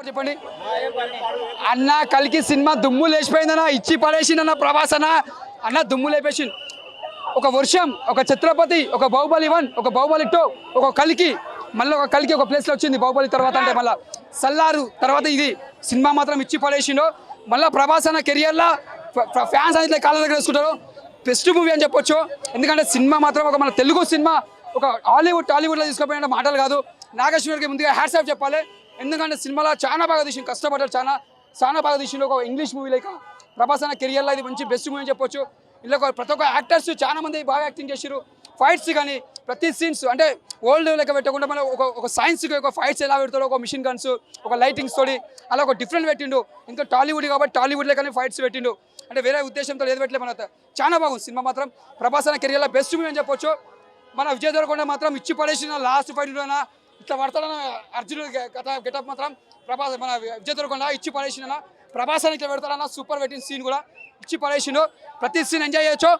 చెప్పండి అన్న కలికి సినిమా దుమ్ము లేచిపోయిందన్న ఇచ్చి పడేసిందన్న ప్రభాస్ అన్న దుమ్ము లేపేసి ఒక వర్షం ఒక ఛత్రపతి ఒక బాహుబలి 1 ఒక బాహుబలి 2 ఒక కలికి మళ్ళీ ఒక కలికి ఒక ప్లేస్లో వచ్చింది బాహుబలి తర్వాత అంటే మళ్ళీ సల్లారు తర్వాత ఇది సినిమా మాత్రం ఇచ్చి పడేసిండు మళ్ళీ ప్రభాస్ అన్న కెరియర్లో ఫ్యాన్స్ అయితే కాళ్ళ దగ్గర వేసుకుంటారు బెస్ట్ మూవీ అని చెప్పొచ్చు ఎందుకంటే సినిమా మాత్రం ఒక మన తెలుగు సినిమా ఒక టాలీవుడ్లో తీసుకుపోయిన మాటలు కాదు నాగేశ్వర్కి ముందుగా హ్యాట్స్ ఆఫ్ చెప్పాలి ఎందుకంటే సినిమాలో చాలా బాగా తీసిండు కష్టపడ్డాడు చాలా బాగా తీసిండు ఒక ఇంగ్లీష్ మూవీ లైక్ ప్రభాస్ అన్న కెరియర్లో ఇది మంచి బెస్ట్ మూవీ అని చెప్పొచ్చు ఇలా ప్రతి ఒక్క యాక్టర్స్ చాలా మంది బాగా యాక్టింగ్ చేశారు ఫైట్స్ కానీ ప్రతి సీన్స్ అంటే ఓల్డ్ లెక్క పెట్టకుండా మనం ఒక సైన్స్కి ఒక ఫైట్స్ ఎలా పెడతాడో ఒక మిషన్ గన్స్ ఒక లైటింగ్స్ తోడి అలా ఒక డిఫరెంట్ పెట్టిండు ఇంకా టాలీవుడ్ కాబట్టి టాలీవుడ్ లెక్కనే ఫైట్స్ పెట్టిండు అంటే వేరే ఉద్దేశంతో ఏది పెట్టలే మన చాలా బాగుంది సినిమా మాత్రం ప్రభాస్ అన్న కెరియర్లో బెస్ట్ మూవీ అని చెప్పొచ్చు మన విజయ్ దేవరకొండ మాత్రం ఇచ్చి పడేసిన లాస్ట్ ఫైట్లోనా ఇట్లా పడతాడన్న అర్జునుడు గెటప్ మాత్రం ప్రభాస్ మన విజయ్ దేవరకొండ ఇచ్చి పడేసిన ప్రభాస్ అని ఇట్లా పెడతాడన్న సూపర్ పెట్టిన సీన్ కూడా ఇచ్చి పడేసిండు ప్రతి సీన్ ఎంజాయ్ చేయొచ్చు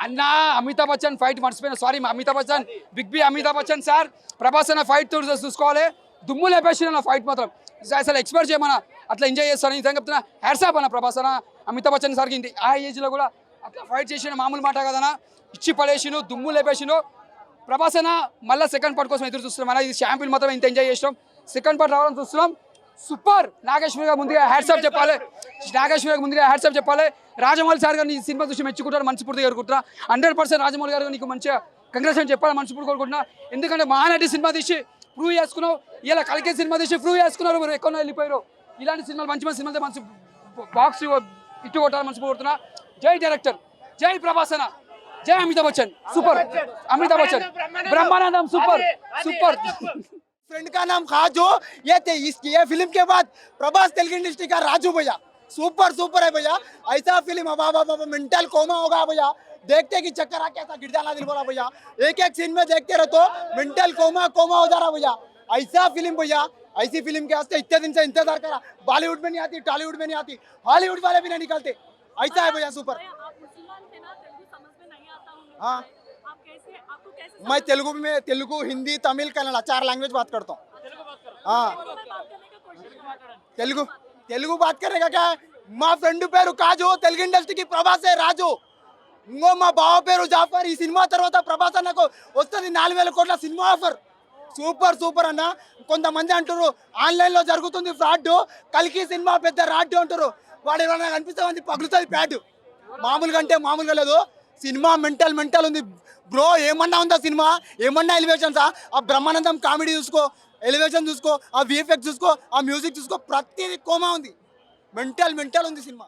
అన్న అమితాబ్ బచ్చన్ ఫైట్ మర్చిపోయిన sorry Amitabh Bachchan big B Amitabh Bachchan sir Prabhas అన్న ఫైట్ చూసుకోవాలి దుమ్ము లేపేసిన ఫైట్ మాత్రం అసలు ఎక్స్పెక్ట్ చేయమన్నా అట్లా ఎంజాయ్ చేస్తాను నిజంగా చెప్తున్నా హ్యాట్స్ ఆఫ్ అన్న ప్రభాస్ అన్న అమితాబ్ బచ్చన్ సార్కి ఆ ఏజ్లో కూడా అట్లా ఫైట్ చేసిన మామూలు మాట కదన్నా ఇచ్చి పడేసిను దుమ్ము లేపేసిను ప్రభాస్ అన్న మళ్ళీ సెకండ్ పార్ట్ కోసం ఎదురు చూస్తున్నాం అన్న ఇది షాంపిల్ మాత్రం ఇంత ఎంజాయ్ చేసినాం సెకండ్ పార్ట్ రావాలని చూస్తున్నాం సూపర్ నాగేశ్వర్ గారు ముందుగా హ్యాట్సాప్ చెప్పాలి రాజమౌళి సార్ గారిని ఈ సినిమా చూసి మెచ్చుకుంటారు మనస్ఫూర్తిగా కోరుకుంటున్నా 100% రాజమౌళి గారు నీకు మంచిగా కంగ్రాచులేషన్ చెప్పాలి మనస్ఫూర్తిగా కోరుకుంటున్నా ఎందుకంటే మహానటి సినిమా తీసి ప్రూవ్ చేసుకున్నావు ఇలా కలికే సినిమా తీసి ప్రూవ్ చేసుకున్నారు మీరు ఎక్కడో వెళ్ళిపోయారు ఇలాంటి సినిమాలు మంచి సినిమాలతో మంచి బాక్స్ ఇట్టు కొట్టాలని మనస్ఫూర్తి కోరుతున్నా జై డైరెక్టర్ జై ప్రభాస్ అన్న जय Amitabh Bachchan super Amitabh Bachchan Brahmanandam super friend का नाम खाजो ये फिल्म के बाद प्रभास तेलुगु इंडस्ट्री का राजू भैया सुपर है भैया ऐसा फिल्म अब मेंटल कोमा होगा भैया देखते कि चक्कर आ कैसा गिर जाना दिल बोला भैया एक सीन में देखते रहो तो मेंटल कोमा हो जा रहा भैया ऐसा फिल्म भैया ऐसी फिल्म के वास्ते इतने दिन से इंतजार करा बॉलीवुड में नहीं आती टॉलीवुड में नहीं आती हॉलीवुड वाले भी नहीं निकलते ऐसा है भैया सुपर हाँ मैं तेलुगु हिंदी तमिल कन्नड़ा 4 लैंग्वेज बात करता हूँ हाँ तेलुगु बात करने का क्या है మా ఫ్రెండ్ పేరు కాజు తెలుగు ఇండస్ట్రీకి ప్రభాసే రాజు ఇంకో మా బావ పేరు జాఫర్ ఈ సినిమా తర్వాత ప్రభాస్ అన్నకు వస్తుంది 4000 కోట్ల సినిమా ఆఫర్ సూపర్ అన్న కొంతమంది అంటారు ఆన్లైన్లో జరుగుతుంది ఫ్రాడ్ కలికి సినిమా పెద్ద రాడ్ అంటారు వాడు ఏమైనా కనిపిస్తే పగులుతుంది ప్యాడ్ మామూలుగా లేదు సినిమా మెంటల్ ఉంది బ్రో ఏమన్నా ఉందా సినిమా ఏమన్నా ఎలివేషన్సా ఆ బ్రహ్మానందం కామెడీ చూసుకో ఎలివేషన్ చూసుకో ఆ విఎఫ్ఎక్స్ చూసుకో ఆ మ్యూజిక్ చూసుకో ప్రతిదీ కోమా ఉంది మెంటల్ ఉంది సినిమా